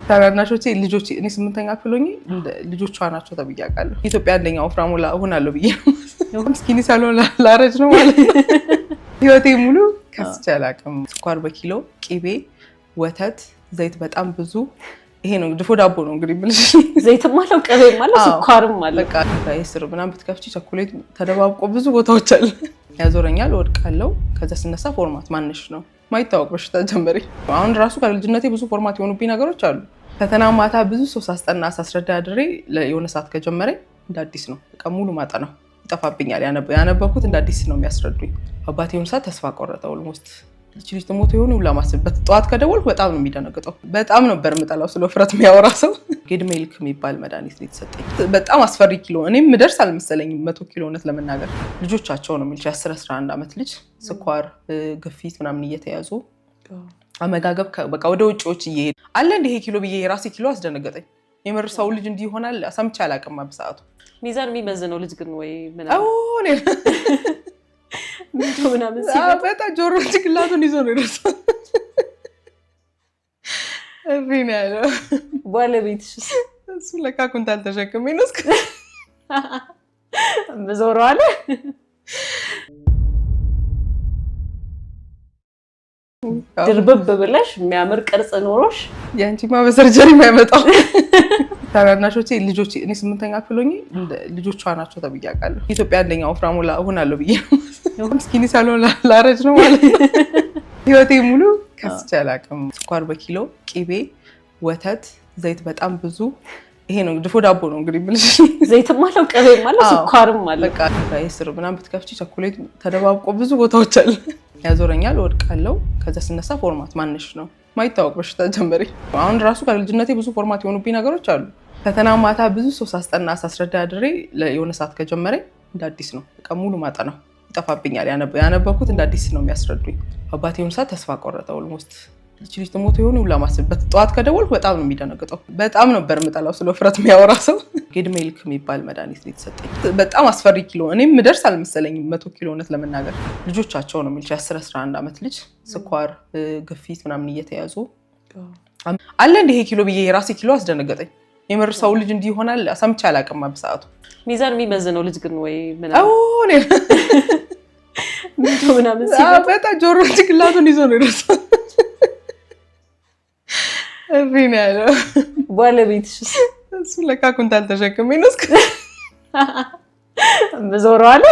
ታናናሾቼ ልጆቼ እኔ 8ኛ ክፍል ሆኜ ልጆቿ ናቸው ተብያለሁ። ኢትዮጵያ አንደኛው ፍራሙላ ሆናለሁ ብዬ ነው። ስኪኒ ሳሎን ላረጅ ነው ማለት ህይወቴ ሙሉ ከስቼ አላውቅም። ስኳር በኪሎ፣ ቂቤ፣ ወተት፣ ዘይት በጣም ብዙ። ይሄ ነው ድፎ ዳቦ ነው እንግዲህ ብለሽ ዘይትም አለው ቅቤም አለው ስኳርም አለው። በቃ ታይስር ምናምን ብትከፍቺ ቸኮሌት ተደባብቆ ብዙ ቦታዎች አለ። ያዞረኛል፣ ወድቃለሁ። ከዛ ስነሳ ፎርማት ማንሽ ነው ማይታወቅ በሽታ ጀመረ። አሁን ራሱ ከልጅነቴ ብዙ ፎርማት የሆኑብኝ ነገሮች አሉ። ፈተና ማታ ብዙ ሰው ሳስጠና ሳስረዳ አድሬ የሆነ ሰዓት ከጀመረኝ እንደ አዲስ ነው። በቃ ሙሉ ማጠናው ይጠፋብኛል። ያነበብኩት እንደ አዲስ ነው የሚያስረዱኝ። አባቴ የሆነ ሰዓት ተስፋ ቆረጠ። ኦልሞስት ልጅ ተሞቶ ይሆን ሁላ ማስብበት ጠዋት ከደወልኩ በጣም ነው የሚደነግጠው። በጣም ነበር የምጠላው ስለ ውፍረት የሚያወራ ሰው። ጌድሜልክ የሚባል መድኃኒት ነው የተሰጠኝ። በጣም አስፈሪ ኪሎ እኔም ምደርስ አልመሰለኝም 100 ኪሎ እውነት ለመናገር። ልጆቻቸው ነው የሚልሽ 10-11 ዓመት ልጅ ስኳር፣ ግፊት ምናምን እየተያዙ አመጋገብ በቃ ወደ ውጪዎች እየሄድ አለ። እንደ ይሄ ኪሎ ብዬ የራሴ ኪሎ አስደነገጠኝ። የምር ሰው ልጅ እንዲህ ይሆናል ሰምቼ አላውቅም። በሰዓቱ ሚዛን የሚመዝነው ልጅ ግን ወይ ምናምን በጣም ጆሮ ጭንቅላቱን ይዞ ነው የደረሰው። እሪና ያለው ባለቤትሽስ? እሱ ለካ ኩንታል ተሸክሜ ነው እስከ በዞሮ አለ። ድርብብ ብለሽ የሚያምር ቅርጽ ኖሮሽ ያንቺማ በሰርጀሪ የማይመጣው። ታናናሾቼ ልጆቼ እኔ 8ኛ ክፍል ሆኜ ልጆቿ ናቸው ተብያለሁ። ኢትዮጵያ አንደኛው ፍራሙላ ሆናለሁ ብዬ ነው። ስኪኒ ሳሎን ላረጅ ነው ማለት ህይወቴ ሙሉ ከስቼ አላውቅም። ስኳር በኪሎ፣ ቂቤ፣ ወተት፣ ዘይት በጣም ብዙ። ይሄ ነው ድፎ ዳቦ ነው እንግዲህ ብለሽ ዘይትም አለው ቅቤም አለው ስኳርም አለው። በቃ ታይስር ምናምን ብትከፍቺ ቸኮሌት ተደባብቆ ብዙ ቦታዎች አለ። ያዞረኛል፣ ወድቃለሁ። ከዛ ስነሳ ፎርማት ማንሽ ነው ማይታወቅ በሽታ ጀመረ። አሁን ራሱ ከልጅነቴ ብዙ ፎርማት የሆኑብኝ ነገሮች አሉ። ፈተና ማታ ብዙ ሰው ሳስጠና ሳስረዳ አድሬ የሆነ ሰዓት ከጀመረኝ እንደ አዲስ ነው። በቃ ሙሉ ማጠናው ይጠፋብኛል። ያነበብኩት እንደ አዲስ ነው የሚያስረዱኝ። አባቴ የሆነ ሰዓት ተስፋ ቆረጠ። ኦልሞስት ልጅ ተሞቶ ይሆን ሁላ ማስብበት ጠዋት ከደወልኩ በጣም ነው የሚደነግጠው። በጣም ነበር የምጠላው ስለ ውፍረት የሚያወራ ሰው። ጌድሜልክ የሚባል መድኃኒት ነው የተሰጠኝ። በጣም አስፈሪ ኪሎ እኔም ምደርስ አልመሰለኝም 100 ኪሎ እውነት ለመናገር። ልጆቻቸው ነው የሚልሽ 10-11 ዓመት ልጅ ስኳር፣ ግፊት ምናምን እየተያዙ አለ። እንደ ይሄ ኪሎ ብዬ የራሴ ኪሎ አስደነገጠኝ። የምር ሰው ልጅ እንዲህ ይሆናል ሰምቼ አላውቅም። በሰዓቱ ሚዛን የሚመዝነው ልጅ ግን ወይ ምናምን በጣም ጆሮ ጭንቅላቱን ይዞ ነው የደረሰው። እሪና ያለው ባለቤትሽስ? እሱ ለካ ኩንታል ተሸክሜ ነው እስከ በዞሮ አለ።